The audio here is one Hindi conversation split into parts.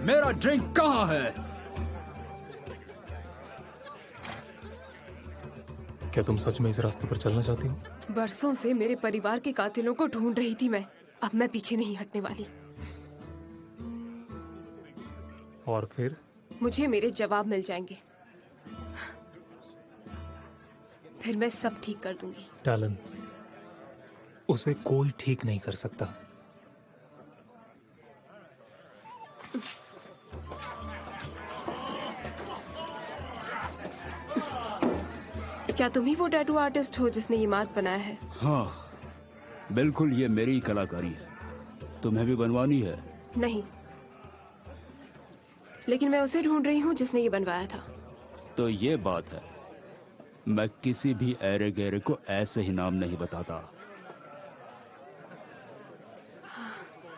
मेरा ड्रिंक कहाँ है? क्या तुम सच में इस रास्ते पर चलना चाहती हो? बरसों से मेरे परिवार के कातिलों को ढूंढ रही थी मैं। अब मैं पीछे नहीं हटने वाली। और फिर? मुझे मेरे जवाब मिल जाएंगे, फिर मैं सब ठीक कर दूंगी। टैलन, उसे कोई ठीक नहीं कर सकता। क्या तुम ही वो टैटू आर्टिस्ट हो जिसने ये मार्क बनाया है? हाँ, बिल्कुल, ये मेरी कलाकारी है। तुम्हें भी बनवानी है? नहीं, लेकिन मैं उसे ढूंढ रही हूँ जिसने ये बनवाया था। तो ये बात है, मैं किसी भी ऐरे गैरे को ऐसे ही नाम नहीं बताता।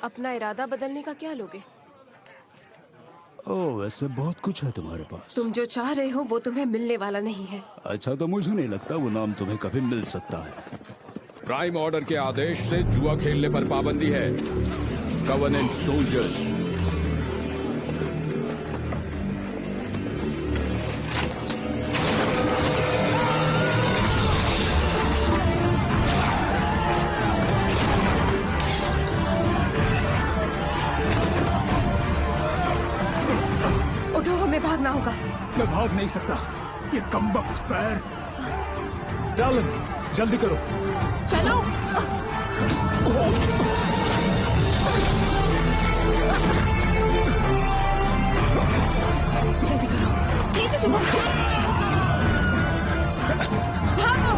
अपना इरादा बदलने का क्या लोगे? ओह, वैसे बहुत कुछ है तुम्हारे पास। तुम जो चाह रहे हो वो तुम्हें मिलने वाला नहीं है। अच्छा, तो मुझे नहीं लगता वो नाम तुम्हें कभी मिल सकता है। प्राइम ऑर्डर के आदेश से जुआ खेलने पर पाबंदी है। कवर्नेंट सोल्जर्स, उठो, हमें भागना होगा। मैं भाग नहीं सकता, ये कमबख्त पैर। टैलन, जल्दी करो। चलो। जल्दी करो, नीचे चुको। भागो।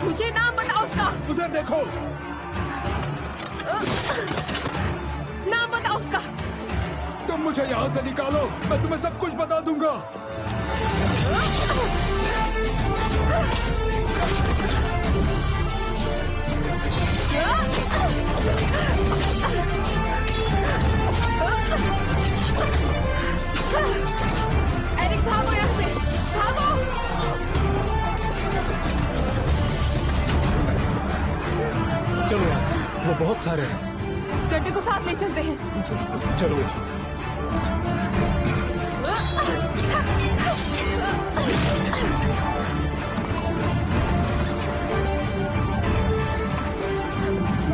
मुझे नाम बताओ उसका। उधर देखो। नाम बताओ उसका। तुम मुझे यहाँ से निकालो, मैं तुम्हें सब कुछ बता दूंगा। एरिक, भागो यहाँ से, भागो। चलो यहाँ से, वो बहुत सारे हैं। गड्ढे को साथ ले चलते हैं। चलो।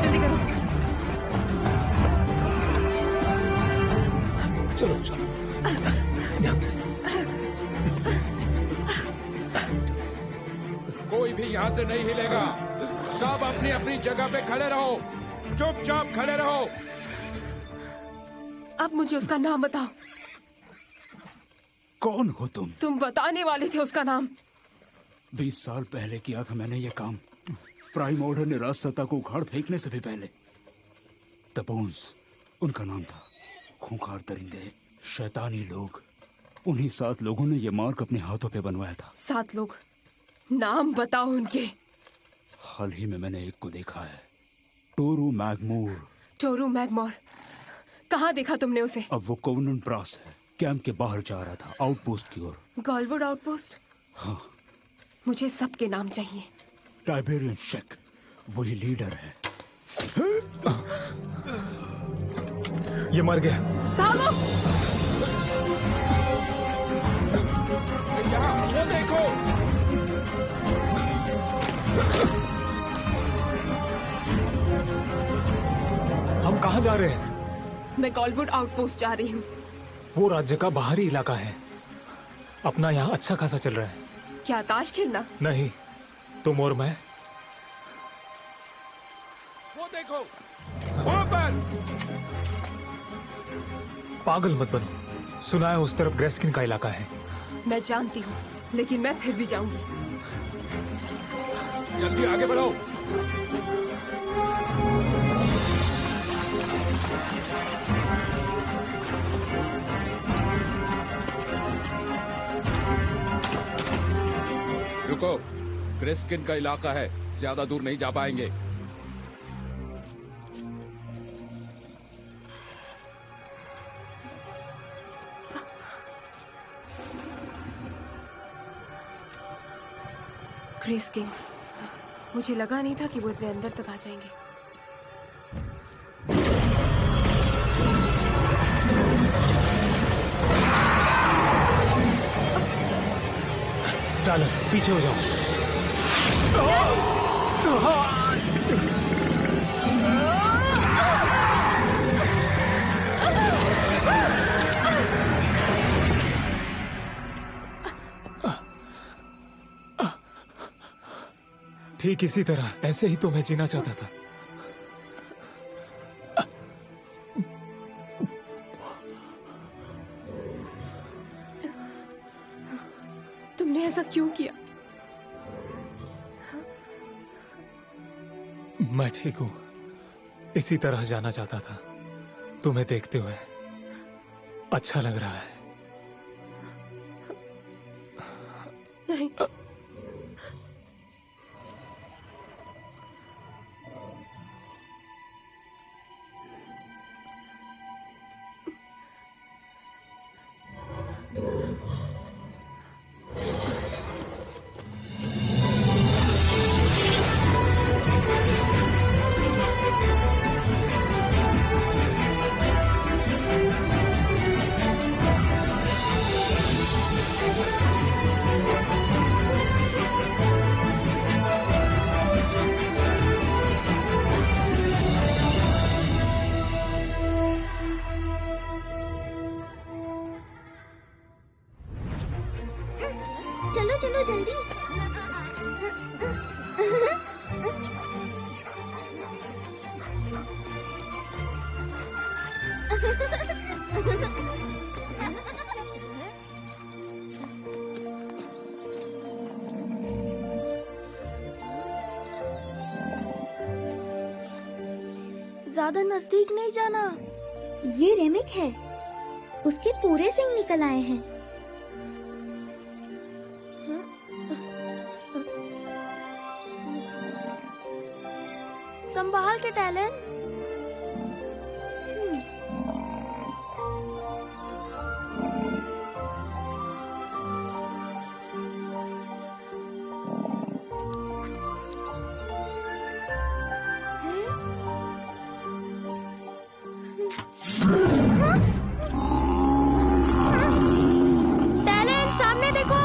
जल्दी करो। चलो चलो, ध्यान से। कोई भी यहाँ से नहीं हिलेगा। सब अपनी अपनी जगह पे खड़े रहो, चुपचाप खड़े रहो। अब मुझे उसका नाम बताओ। कौन हो तुम? तुम बताने वाले थे उसका नाम। 20 साल पहले किया था मैंने ये काम। प्राइम ऑर्डर ने राजसत्ता को उखाड़ फेंकने से भी पहले। द बोन्स उनका नाम था। खूंखार दरिंदे, शैतानी लोग। उन्हीं 7 लोगों ने ये मार्क अपने हाथों पे बनवाया था। 7 लोग? नाम बताओ उनके। हाल ही में मैंने एक को देखा है, टोरू मैगमोर। टोरू मैगमोर? कहाँ देखा तुमने उसे? अब वो कोवेनेंट ब्रास है। कैंप के बाहर जा रहा था, आउटपोस्ट की ओर। गॉलवुड आउटपोस्ट? हाँ। मुझे सबके नाम चाहिए। टाइबेरियन शेक, वही लीडर है। ये मर गया। भागो। यहाँ वो देखो। हम कहाँ जा रहे हैं? मैं गॉलवुड आउटपोस्ट जा रही हूँ। वो राज्य का बाहरी इलाका है। अपना यहाँ अच्छा खासा चल रहा है। क्या ताश खेलना? नहीं, तुम और मैं। वो देखो, वहाँ पर। पागल मत बनो। सुना है उस तरफ ग्रेस्किन का इलाका है। मैं जानती हूँ, लेकिन मैं फिर भी जाऊंगी। जल्दी आगे बढ़ो। रुको, क्रिस्किन का इलाका है, ज्यादा दूर नहीं जा पाएंगे। ग्रेस किंग्स, मुझे लगा नहीं था कि वो इतने अंदर तक आ जाएंगे। टालन, पीछे हो जाओ। ठीक इसी तरह, ऐसे ही तो मैं जीना चाहता था। तुमने ऐसा क्यों किया? मैं ठीक हूं, इसी तरह जाना चाहता था। तुम्हें देखते हुए अच्छा लग रहा है। नहीं, चलो चलो जल्दी। ज्यादा नजदीक नहीं जाना। ये रेमिक है, उसके पूरे सिंग निकल आए हैं। संभाल के टैलेंट। टैलेंट, सामने देखो।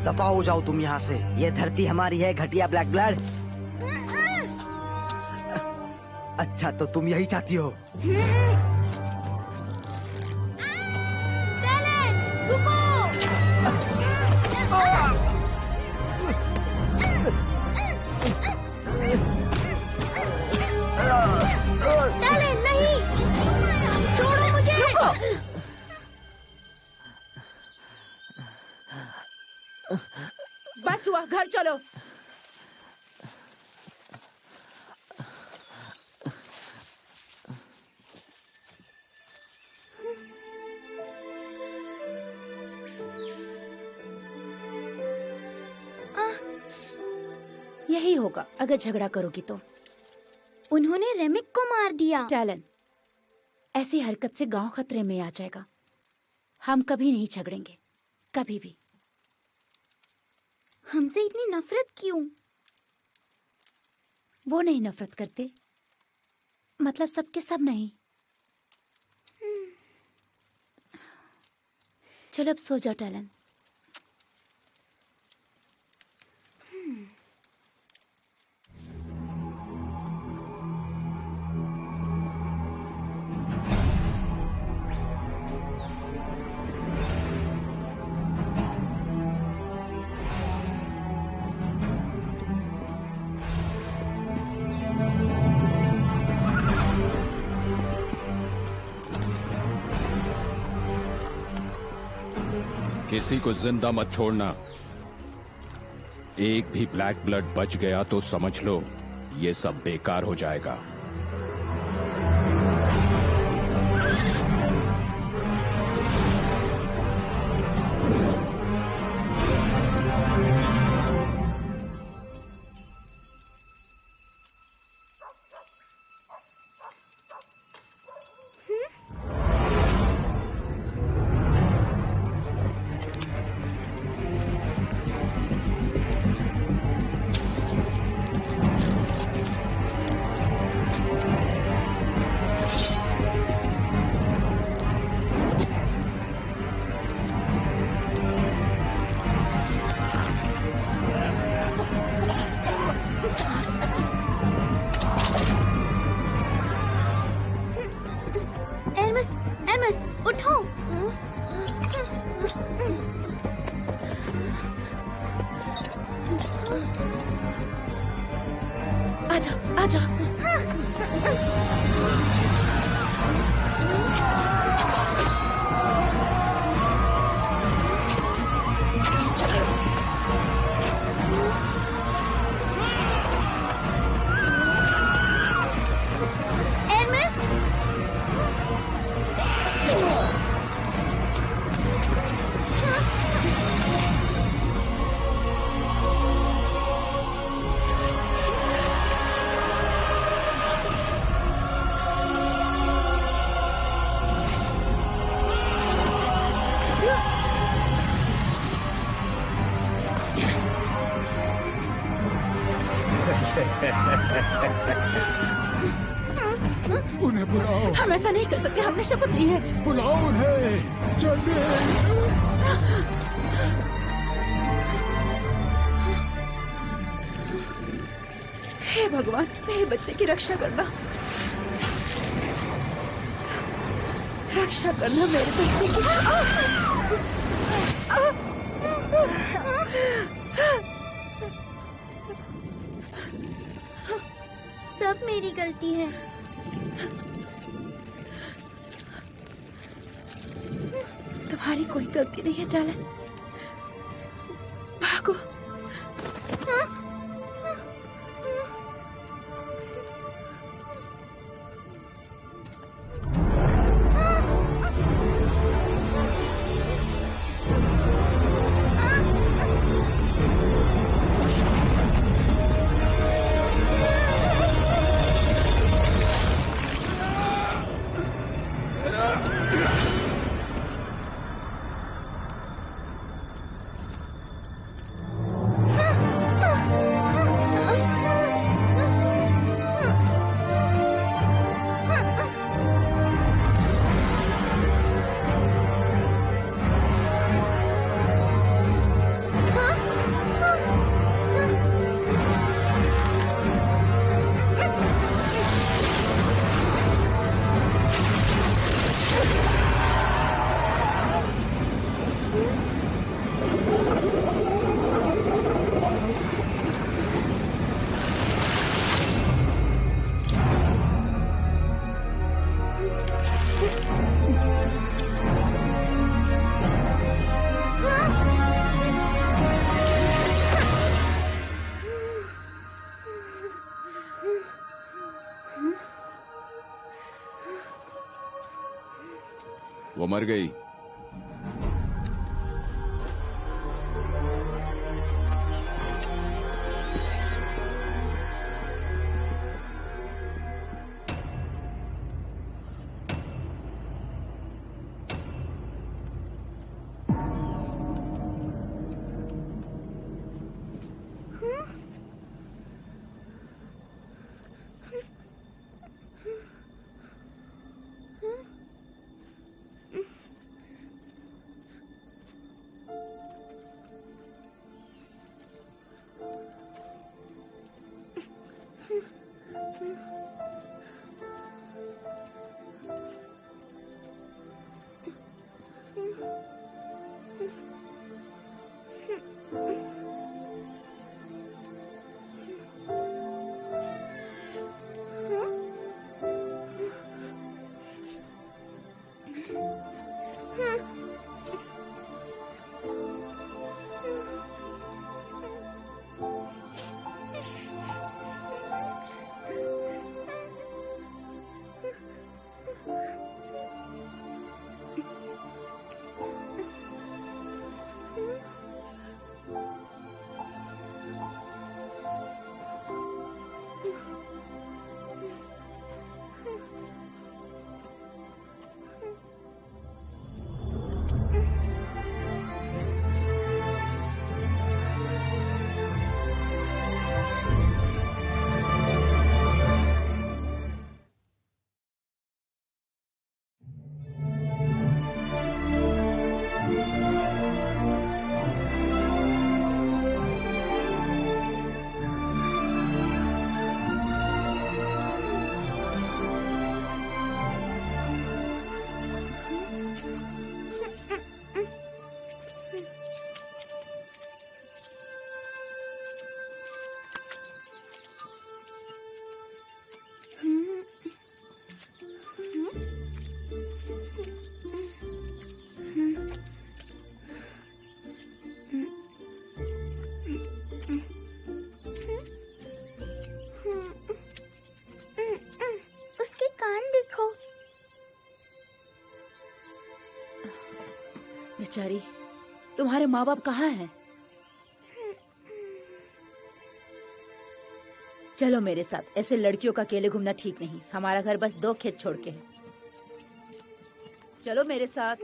दफा हो जाओ तुम यहाँ से। ये धरती हमारी है, घटिया ब्लैक ब्लड। अच्छा, तो तुम यही चाहती हो। टैलेंट, रुको। टैलेंट, नहीं, छोड़ो मुझे। बस हुआ, घर चलो। यही होगा अगर झगड़ा करोगी तो। उन्होंने रेमिक को मार दिया। टैलन, ऐसी हरकत से गांव खतरे में आ जाएगा। हम कभी नहीं झगड़ेंगे, कभी भी। हमसे इतनी नफरत क्यों? वो नहीं नफरत करते, मतलब सबके सब नहीं। चलो अब सो जाओ टैलन। किसी को जिंदा मत छोड़ना। एक भी ब्लैक ब्लड बच गया तो समझ लो ये सब बेकार हो जाएगा। उठो। आजा आजा। एरमिस, उन्हें बुलाओ, हम ऐसा नहीं कर सकते, हमने शपथ ली है। बुलाओ उन्हें जल्दी। हे भगवान, मेरे बच्चे की रक्षा करना, रक्षा करना मेरे बच्चे की। सब मेरी गलती है। तुम्हारी कोई गलती नहीं है जालन, भागो। वो मर गई। ब्रह्मचारी, तुम्हारे माँ बाप कहाँ हैं? चलो मेरे साथ, ऐसे लड़कियों का अकेले घूमना ठीक नहीं। हमारा घर बस 2 खेत छोड़ के है। चलो मेरे साथ,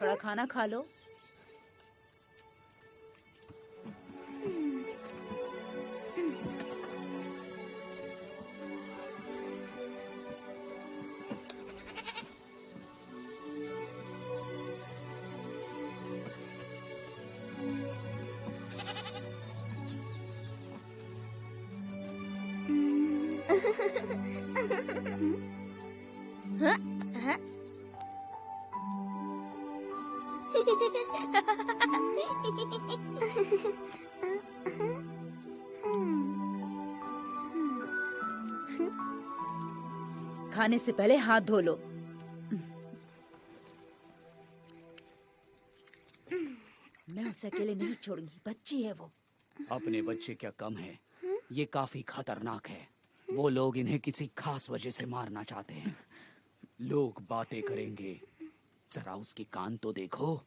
थोड़ा खाना खा लो। खाने से पहले हाथ धो लो। मैं उसे अकेले नहीं छोड़ूंगी, बच्ची है वो। अपने बच्चे क्या कम है, ये काफी खतरनाक है। वो लोग इन्हें किसी खास वजह से मारना चाहते हैं। लोग बातें करेंगे, जरा उसके कान तो देखो।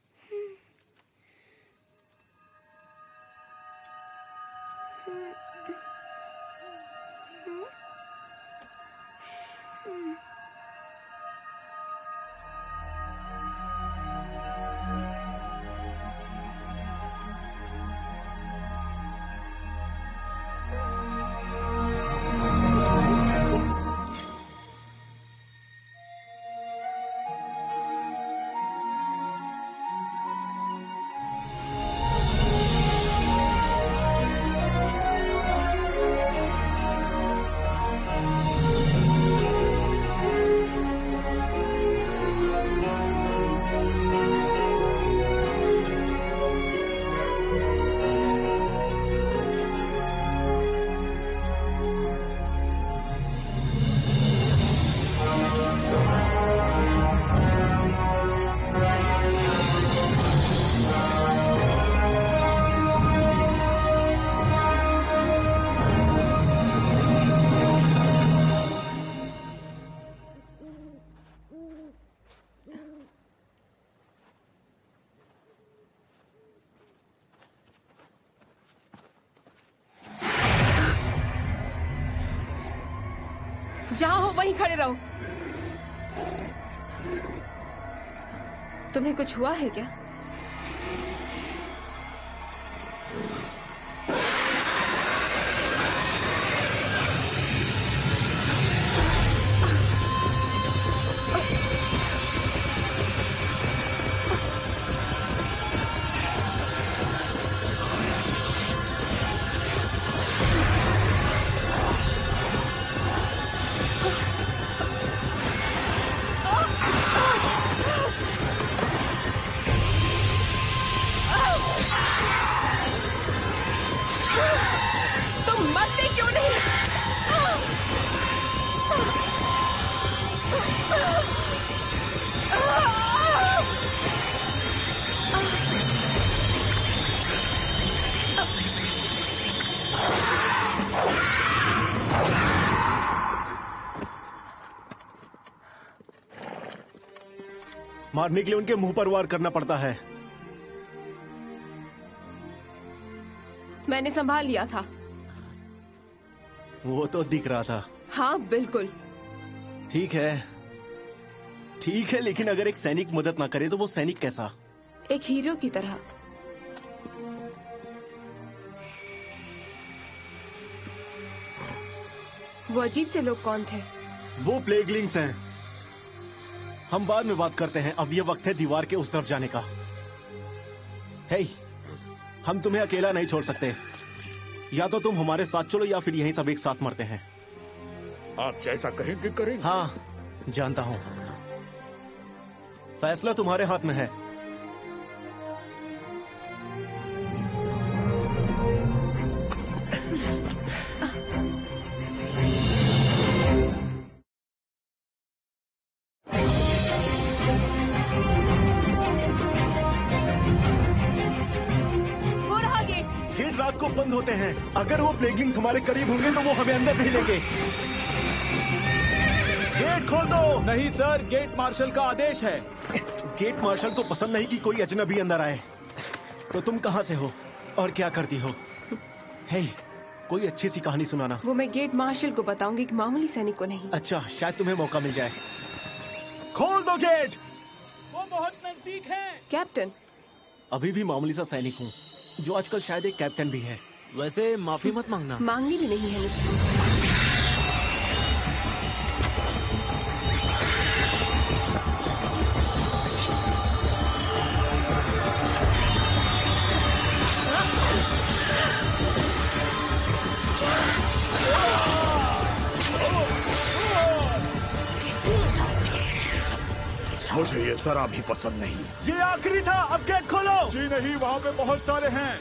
जहां हो वहीं खड़े रहो। तुम्हें कुछ हुआ है क्या? मारने के लिए उनके मुंह पर वार करना पड़ता है। मैंने संभाल लिया था। वो तो दिख रहा था। हाँ बिल्कुल। ठीक है, लेकिन अगर एक सैनिक मदद ना करे तो वो सैनिक कैसा? एक हीरो की तरह। वो अजीब से लोग कौन थे? वो प्लेगलिंग्स हैं। हम बाद में बात करते हैं, अब ये वक्त है दीवार के उस तरफ जाने का। हे, हम तुम्हें अकेला नहीं छोड़ सकते। या तो तुम हमारे साथ चलो या फिर यहीं सब एक साथ मरते हैं। आप जैसा कहेंगे करेंगे। हाँ, जानता हूं। फैसला तुम्हारे हाथ में है। रात को बंद होते हैं। अगर वो प्लेगलिंग्स हमारे करीब होंगे तो वो हमें अंदर नहीं लेंगे। गेट खोल दो। नहीं सर, गेट मार्शल का आदेश है। गेट मार्शल को पसंद नहीं कि कोई अजनबी अंदर आए। तो तुम कहाँ से हो और क्या करती हो? हे, कोई अच्छी सी कहानी सुनाना। वो मैं गेट मार्शल को बताऊंगी, एक मामूली सैनिक को नहीं। अच्छा, शायद तुम्हें मौका मिल जाए। खोल दो गेट। वो बहुत नजदीक है। कैप्टन, अभी भी मामूली सा सैनिक हूँ, जो आजकल शायद एक कैप्टन भी है। वैसे माफी मत मांगना। मांगनी भी नहीं है मुझे। मुझे ये जरा भी पसंद नहीं। ये आखिरी था, अब गेट खोलो। जी नहीं, वहाँ पे बहुत सारे हैं।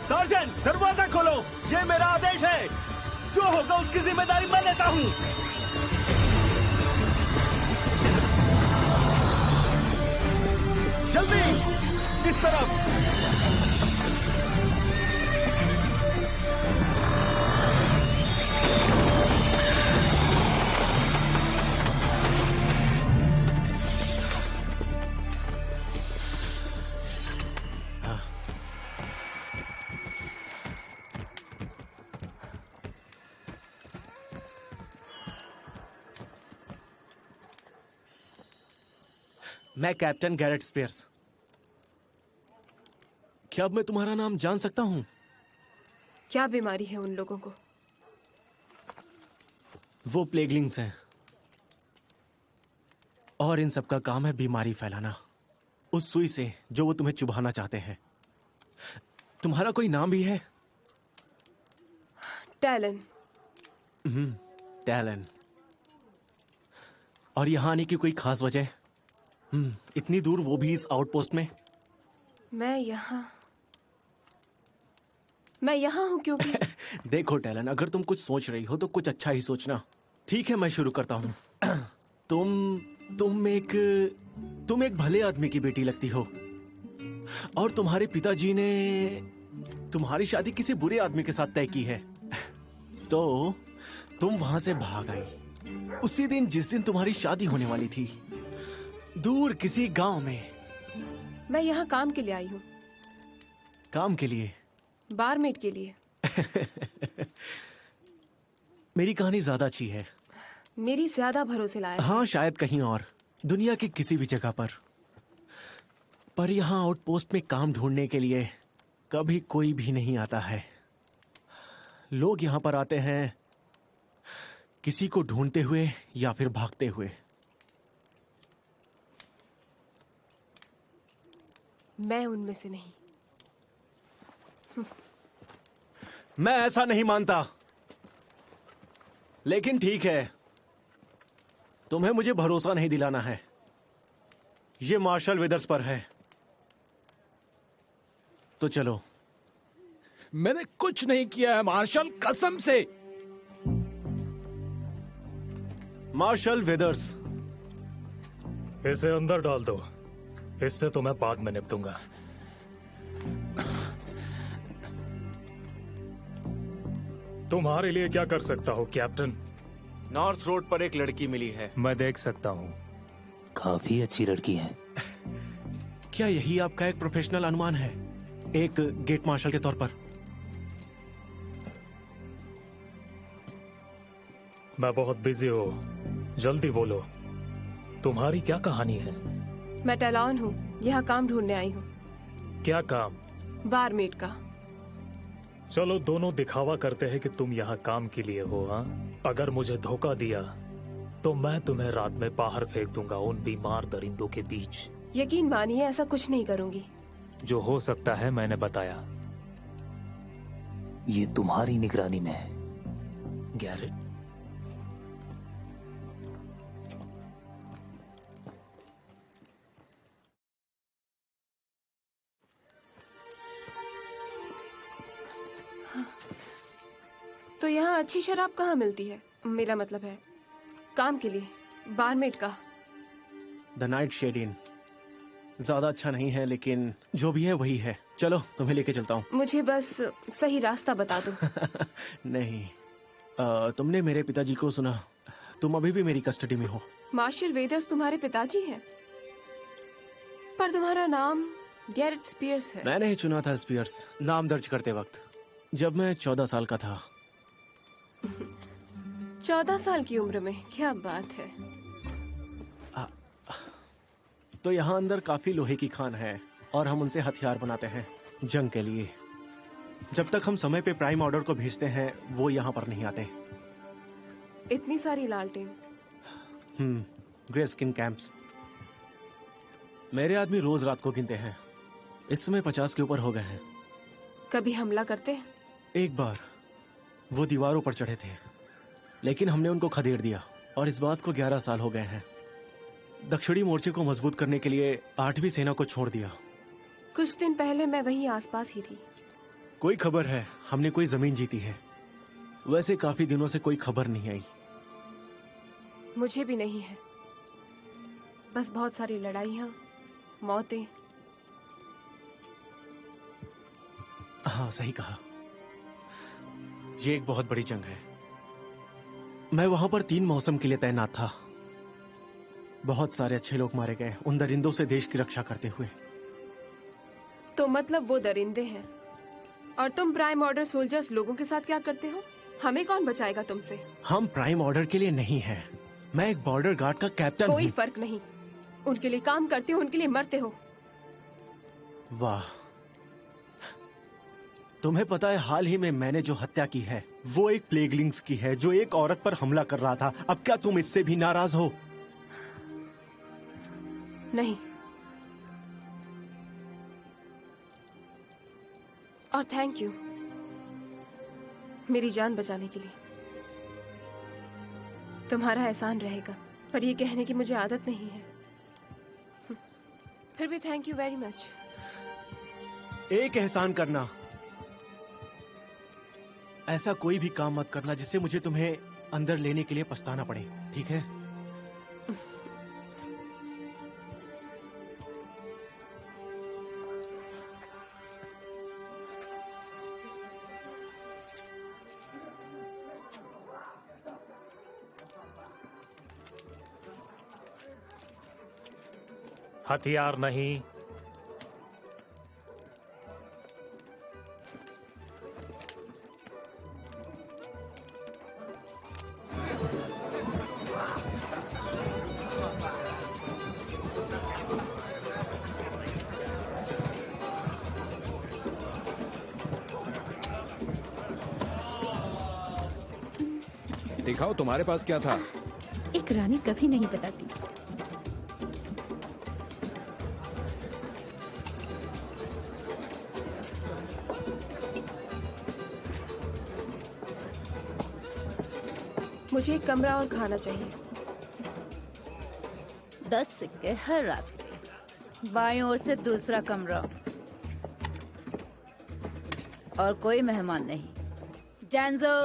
सार्जेंट, दरवाजा खोलो, ये मेरा आदेश है। जो होगा उसकी जिम्मेदारी मैं लेता हूँ। जल्दी, इस तरफ। मैं कैप्टन गैरेट स्पियर्स। क्या अब मैं तुम्हारा नाम जान सकता हूं? क्या बीमारी है उन लोगों को? वो प्लेगलिंग्स हैं और इन सबका काम है बीमारी फैलाना, उस सुई से जो वो तुम्हें चुभाना चाहते हैं। तुम्हारा कोई नाम भी है? टैलन। टैलन। और यहां आने की कोई खास वजह? इतनी दूर, वो भी इस आउटपोस्ट में? मैं यहाँ हूँ क्योंकि देखो टैलन, अगर तुम कुछ सोच रही हो तो कुछ अच्छा ही सोचना। ठीक है, मैं शुरू करता हूँ। तुम एक भले आदमी की बेटी लगती हो और तुम्हारे पिताजी ने तुम्हारी शादी किसी बुरे आदमी के साथ तय की है। तो तुम वहां से भाग आई उसी दिन जिस दिन तुम्हारी शादी होने वाली थी, दूर किसी गांव में। मैं यहाँ काम के लिए आई हूँ। काम के लिए? बारमेड के लिए। मेरी कहानी ज्यादा अच्छी है। मेरी ज्यादा भरोसे लायक। हाँ, शायद कहीं और दुनिया की किसी भी जगह पर यहाँ आउटपोस्ट में काम ढूंढने के लिए कभी कोई भी नहीं आता है। लोग यहाँ पर आते हैं किसी को ढूंढते हुए या फिर भागते हुए। मैं उनमें से नहीं। मैं ऐसा नहीं मानता, लेकिन ठीक है, तुम्हें मुझे भरोसा नहीं दिलाना है। ये मार्शल विदर्स पर है, तो चलो। मैंने कुछ नहीं किया है मार्शल, कसम से। Marshal withers. इसे अंदर डाल दो, इससे तो मैं बाद में निपटूंगा। तुम्हारे लिए क्या कर सकता हूँ कैप्टन? नॉर्थ रोड पर एक लड़की मिली है। मैं देख सकता हूँ। काफी अच्छी लड़की है। क्या यही आपका एक प्रोफेशनल अनुमान है, एक गेट मार्शल के तौर पर? मैं बहुत बिजी हूँ, जल्दी बोलो, तुम्हारी क्या कहानी है? मैं टैलॉन हूँ, यहाँ काम ढूंढने आई हूँ। क्या काम? बारमेड का। चलो दोनों दिखावा करते हैं कि तुम यहाँ काम के लिए हो। हाँ, अगर मुझे धोखा दिया तो मैं तुम्हें रात में बाहर फेंक दूंगा उन बीमार दरिंदों के बीच। यकीन मानिए, ऐसा कुछ नहीं करूंगी। जो हो सकता है मैंने बताया। ये तुम्हारी निगरानी में है गैरेट। तो यहाँ अच्छी शराब कहाँ मिलती है? मेरा मतलब है काम के लिए, बारमेड का। द नाइट शेड इन। ज्यादा अच्छा नहीं है, लेकिन जो भी है वही है। चलो, तुम्हें लेके चलता हूँ। मुझे बस सही रास्ता बता दो। नहीं, तुमने मेरे पिताजी को सुना, तुम अभी भी मेरी कस्टडी में हो। मार्शल वेदर्स तुम्हारे पिताजी हैं? पर तुम्हारा नाम गैरेट स्पियर्स है। मैंने ही चुना था स्पियर्स नाम दर्ज करते वक्त, जब मैं 14 साल का था। 14 साल की उम्र में, क्या बात है। तो यहाँ अंदर काफी लोहे की खान है और हम उनसे हथियार बनाते हैं जंग के लिए। जब तक हम समय पे प्राइम ऑर्डर को भेजते हैं वो यहाँ पर नहीं आते। इतनी सारी लालटेन। Grey skin camps. मेरे आदमी रोज रात को गिनते हैं। इस समय 50 के ऊपर हो गए हैं। कभी हमला करते हैं? एक बार वो दीवारों पर चढ़े थे, लेकिन हमने उनको खदेड़ दिया और इस बात को 11 साल हो गए हैं। दक्षिणी मोर्चे को मजबूत करने के लिए 8वीं सेना को छोड़ दिया। कुछ दिन पहले मैं वहीं आसपास ही थी। कोई खबर है हमने कोई जमीन जीती है? वैसे काफी दिनों से कोई खबर नहीं आई। मुझे भी नहीं है। बस बहुत सारी लड़ाइयां, मौतें। हाँ सही कहा, ये एक बहुत बड़ी जंग है। मैं वहां पर 3 मौसम के लिए तैनात था। बहुत सारे अच्छे लोग मारे गए उन दरिंदों से देश की रक्षा करते हुए। तो मतलब वो दरिंदे हैं और तुम प्राइम ऑर्डर सोल्जर्स लोगों के साथ क्या करते हो? हमें कौन बचाएगा तुमसे? हम प्राइम ऑर्डर के लिए नहीं हैं। मैं एक बॉर्डर गार्ड का कैप्टन हूँ। कोई फर्क नहीं, उनके लिए काम करते हो, उनके लिए मरते हो। वाह, तुम्हें पता है हाल ही में मैंने जो हत्या की है वो एक प्लेगलिंग्स की है जो एक औरत पर हमला कर रहा था। अब क्या तुम इससे भी नाराज हो? नहीं। और थैंक यू मेरी जान बचाने के लिए। तुम्हारा एहसान रहेगा, पर ये कहने की मुझे आदत नहीं है। फिर भी थैंक यू वेरी मच। एक एहसान करना, ऐसा कोई भी काम मत करना जिससे मुझे तुम्हें अंदर लेने के लिए पछताना पड़े, ठीक है? हथियार नहीं। दिखाओ तुम्हारे पास क्या था। एक रानी कभी नहीं बताती। मुझे एक कमरा और खाना चाहिए। 10 सिक्के हर रात के। बाईं ओर से दूसरा कमरा और कोई मेहमान नहीं। जैंजो,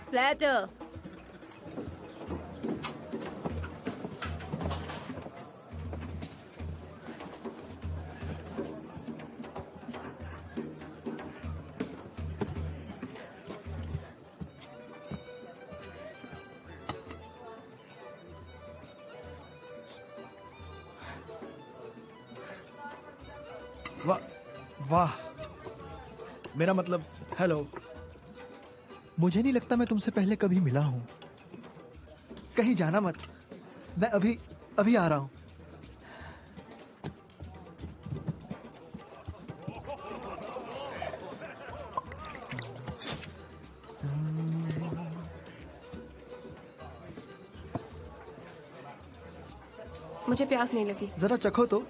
फ्लैटर। वाह, मेरा मतलब हेलो। मुझे नहीं लगता मैं तुमसे पहले कभी मिला हूं। कहीं जाना मत, मैं अभी अभी आ रहा हूं। मुझे प्यास नहीं लगी। जरा चखो तो,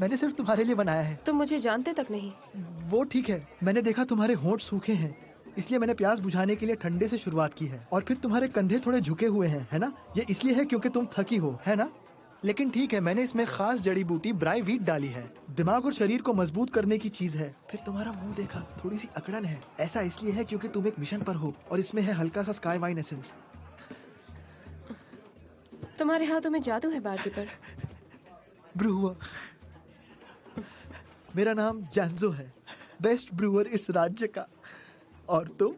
मैंने सिर्फ तुम्हारे लिए बनाया है। तुम मुझे जानते तक नहीं। वो ठीक है, मैंने देखा तुम्हारे होंठ सूखे हैं, इसलिए मैंने प्यास बुझाने के लिए ठंडे से शुरुआत की है। और फिर तुम्हारे कंधे थोड़े झुके हुए हैं, है ना? ये इसलिए है क्योंकि तुम थकी हो, है ना? लेकिन ठीक है, मैंने इसमें खास जड़ी बूटी ब्राई वीट डाली है। दिमाग और शरीर को मजबूत करने की चीज है। फिर तुम्हारा मुंह देखा, थोड़ी सी अकड़न है। ऐसा इसलिए है क्योंकि तुम एक मिशन पर हो और इसमें है हल्का सा स्काई वाइन एसेंस। तुम्हारे हाथों में जादू है बारकीपर। ब्रूअर। मेरा नाम जैंजो है, बेस्ट ब्रूअर इस राज्य का। और तुम?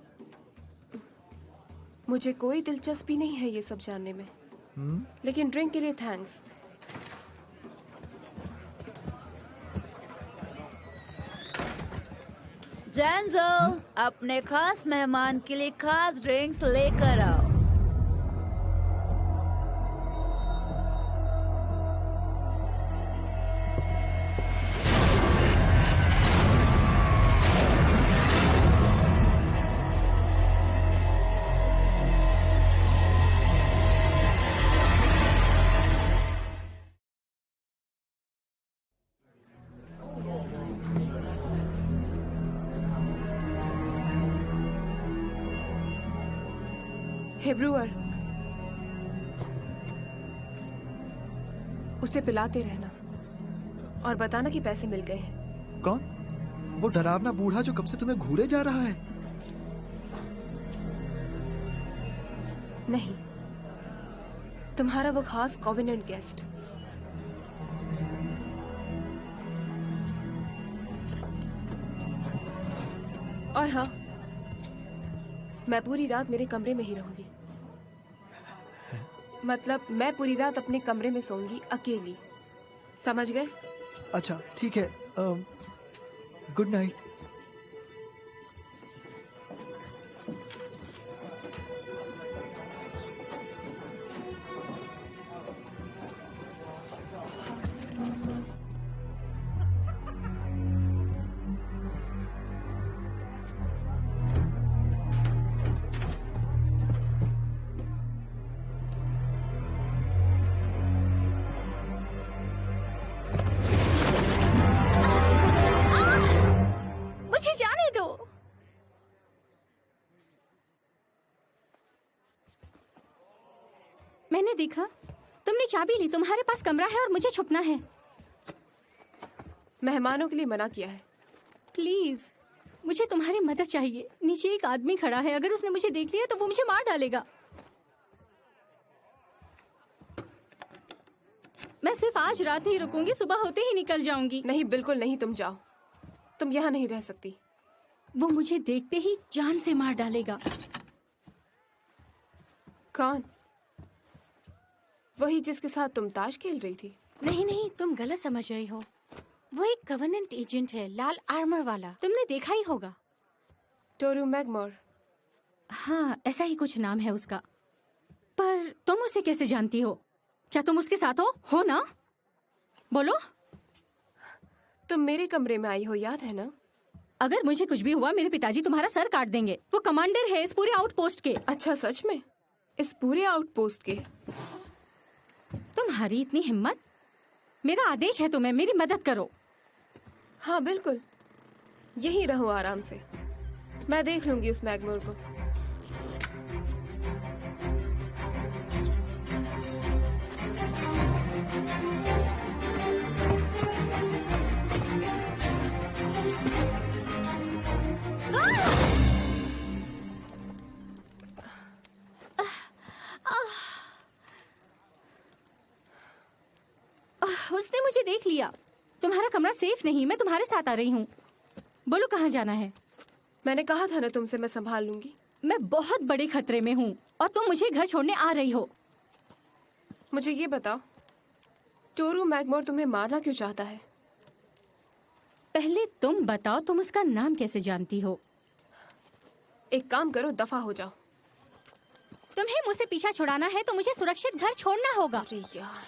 मुझे कोई दिलचस्पी नहीं है ये सब जानने में। लेकिन ड्रिंक के लिए थैंक्स। जेंजो, अपने खास मेहमान के लिए खास ड्रिंक्स लेकर आओ। हे ब्रूअर, उसे पिलाते रहना और बताना कि पैसे मिल गए हैं। कौन? वो डरावना बूढ़ा जो कब से तुम्हें घूरे जा रहा है? नहीं, तुम्हारा वो खास कॉवेनेंट गेस्ट। और हाँ, मैं पूरी रात मेरे कमरे में ही रहूंगी। मतलब मैं पूरी रात अपने कमरे में सोऊंगी अकेली, समझ गए? अच्छा ठीक है, गुड नाइट। मैंने देखा तुमने चाबी ली, तुम्हारे पास कमरा है और मुझे छुपना है। मेहमानों के लिए मना किया है। प्लीज, मुझे तुम्हारी मदद चाहिए। नीचे एक आदमी खड़ा है, अगर उसने मुझे देख लिया तो वो मुझे मार डालेगा। मैं सिर्फ आज रात ही रुकूंगी, सुबह होते ही निकल जाऊंगी। नहीं, बिल्कुल नहीं, तुम जाओ। तुम यहाँ नहीं रह सकती। वो मुझे देखते ही जान से मार डालेगा। कौन? वही जिसके साथ तुम ताश खेल रही थी? नहीं नहीं, तुम गलत समझ रही हो। वो एक कवर्नेंट एजेंट है, लाल आर्मर वाला, तुमने देखा ही होगा। टोरू मैगमोर। हाँ, ऐसा ही कुछ नाम है उसका। पर तुम उसे कैसे जानती हो? क्या तुम उसके साथ हो ना? बोलो। तुम मेरे कमरे में आई हो, याद है ना? अगर मुझे कुछ भी हुआ मेरे पिताजी तुम्हारा सर काट देंगे। वो कमांडर है इस पूरे आउटपोस्ट के। अच्छा, सच में? इस पूरे आउटपोस्ट के? तुम्हारी इतनी हिम्मत? मेरा आदेश है तुम्हें, मेरी मदद करो। हाँ बिल्कुल, यहीं रहो आराम से। मैं देख लूंगी उस मैगमोर को। उसने मुझे देख लिया। तुम्हारा कमरा सेफ नहीं, मैं तुम्हारे साथ आ रही हूँ। बोलो कहाँ जाना है? मैंने कहा था ना तुमसे, मैं संभाल लूंगी। मैं बहुत बड़े खतरे में हूँ और तुम मुझे घर छोड़ने आ रही हो। मुझे ये बताओ, टोरू मैगमोर तुम्हें मारना क्यों चाहता है? पहले तुम बताओ, तुम उसका नाम कैसे जानती हो? एक काम करो, दफा हो जाओ। तुम्हें मुझसे पीछा छुड़ाना है तो मुझे सुरक्षित घर छोड़ना होगा। अरे यार,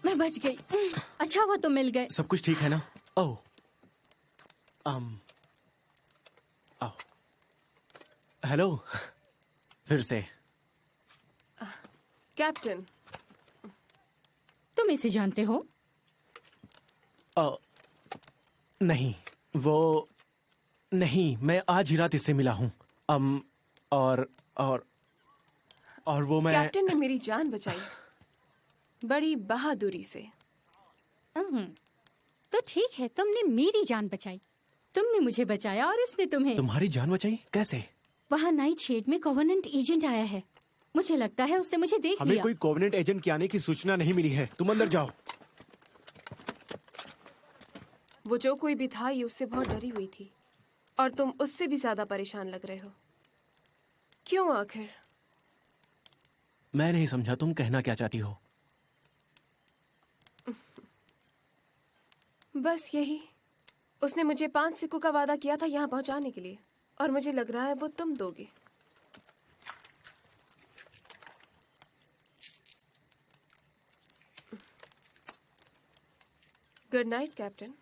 मैं बच गई। अच्छा वो तुम मिल गए। सब कुछ ठीक है ना? ओह, आओ। हेलो, फिर से। कैप्टन, तुम इसे जानते हो? नहीं, वो नहीं, मैं आज ही रात इससे मिला हूँ। और वो मैं। कैप्टन ने मेरी जान बचाई, बड़ी बहादुरी से। तो ठीक है, तुमने मेरी जान बचाई। तुमने मुझे बचाया और इसने तुम्हें। तुम्हारी जान बचाई कैसे? वहाँ नाइट शेड में कॉवेनेंट एजेंट आया है। मुझे लगता है उसने मुझे देख हमें लिया। कोई कोवेनेंट एजेंट के आने की सूचना नहीं मिली है। तुम अंदर जाओ। वो जो कोई भी था ये उससे बहुत डरी हुई थी और तुम उससे भी ज्यादा परेशान लग रहे हो। क्यों आखिर? मैं नहीं समझा, तुम कहना क्या चाहती हो? बस यही, उसने मुझे 5 सिक्कों का वादा किया था यहाँ पहुंचाने के लिए और मुझे लग रहा है वो तुम दोगे। Good night captain.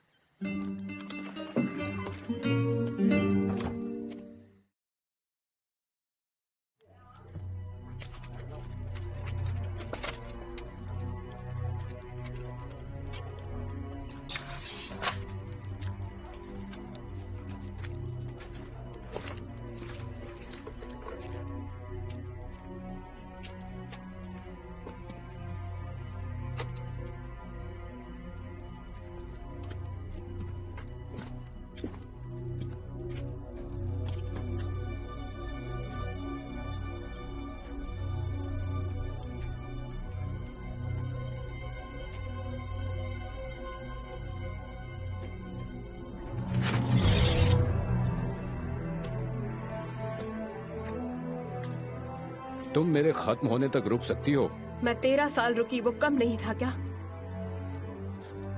तुम मेरे खत्म होने तक रुक सकती हो? मैं 13 साल रुकी, वो कम नहीं था क्या?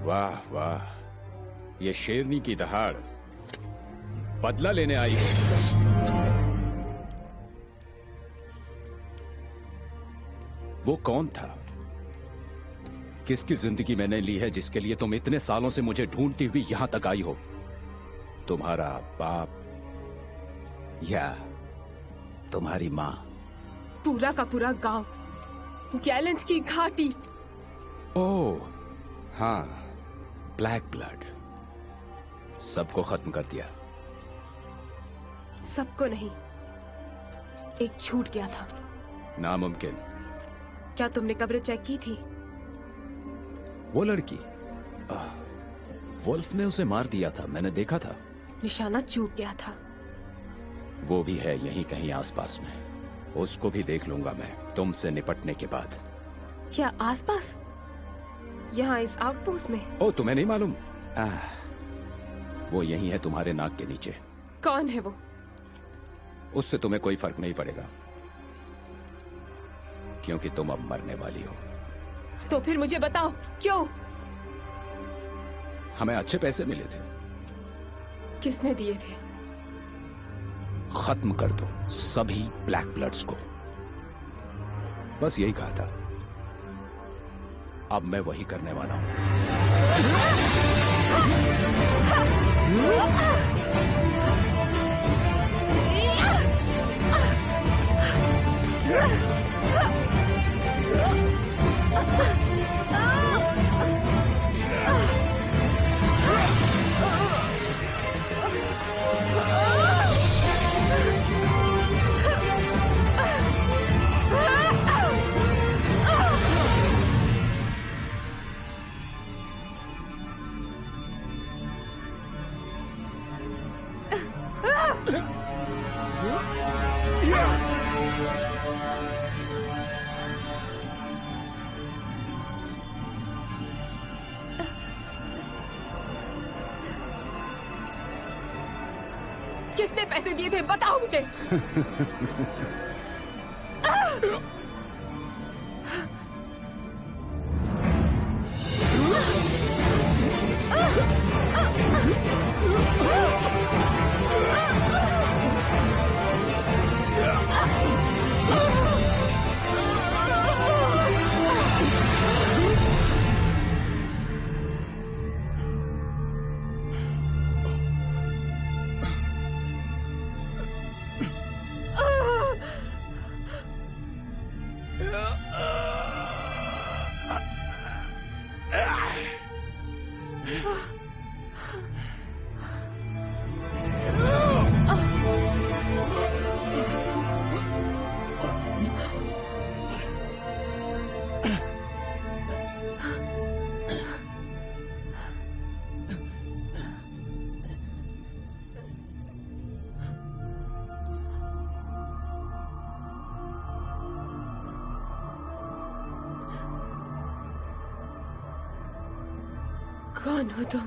वाह वाह, ये शेरनी की दहाड़ बदला लेने आई है। वो कौन था? किसकी जिंदगी मैंने ली है जिसके लिए तुम इतने सालों से मुझे ढूंढती हुई यहां तक आई हो? तुम्हारा बाप या तुम्हारी मां? पूरा का पूरा गांव, गैलेंट की घाटी। ओह हाँ, ब्लैक ब्लड, सबको खत्म कर दिया। सबको नहीं, एक छूट गया था। नामुमकिन। क्या तुमने कब्र चेक की थी? वो लड़की, वुल्फ ने उसे मार दिया था, मैंने देखा था। निशाना चूक गया था। वो भी है यहीं कहीं आसपास में, उसको भी देख लूंगा मैं तुमसे निपटने के बाद। क्या आसपास? यहाँ इस आउटपोस्ट में? ओ, तुम्हें नहीं मालूम? वो यही है तुम्हारे नाक के नीचे। कौन है वो? उससे तुम्हें कोई फर्क नहीं पड़ेगा क्योंकि तुम अब मरने वाली हो। तो फिर मुझे बताओ क्यों? हमें अच्छे पैसे मिले थे। किसने दिए थे? खत्म कर दो सभी ब्लैक ब्लड्स को, बस यही कहा था। अब मैं वही करने वाला हूं। किसने पैसे दिए थे बताओ मुझे। कौन हो तुम?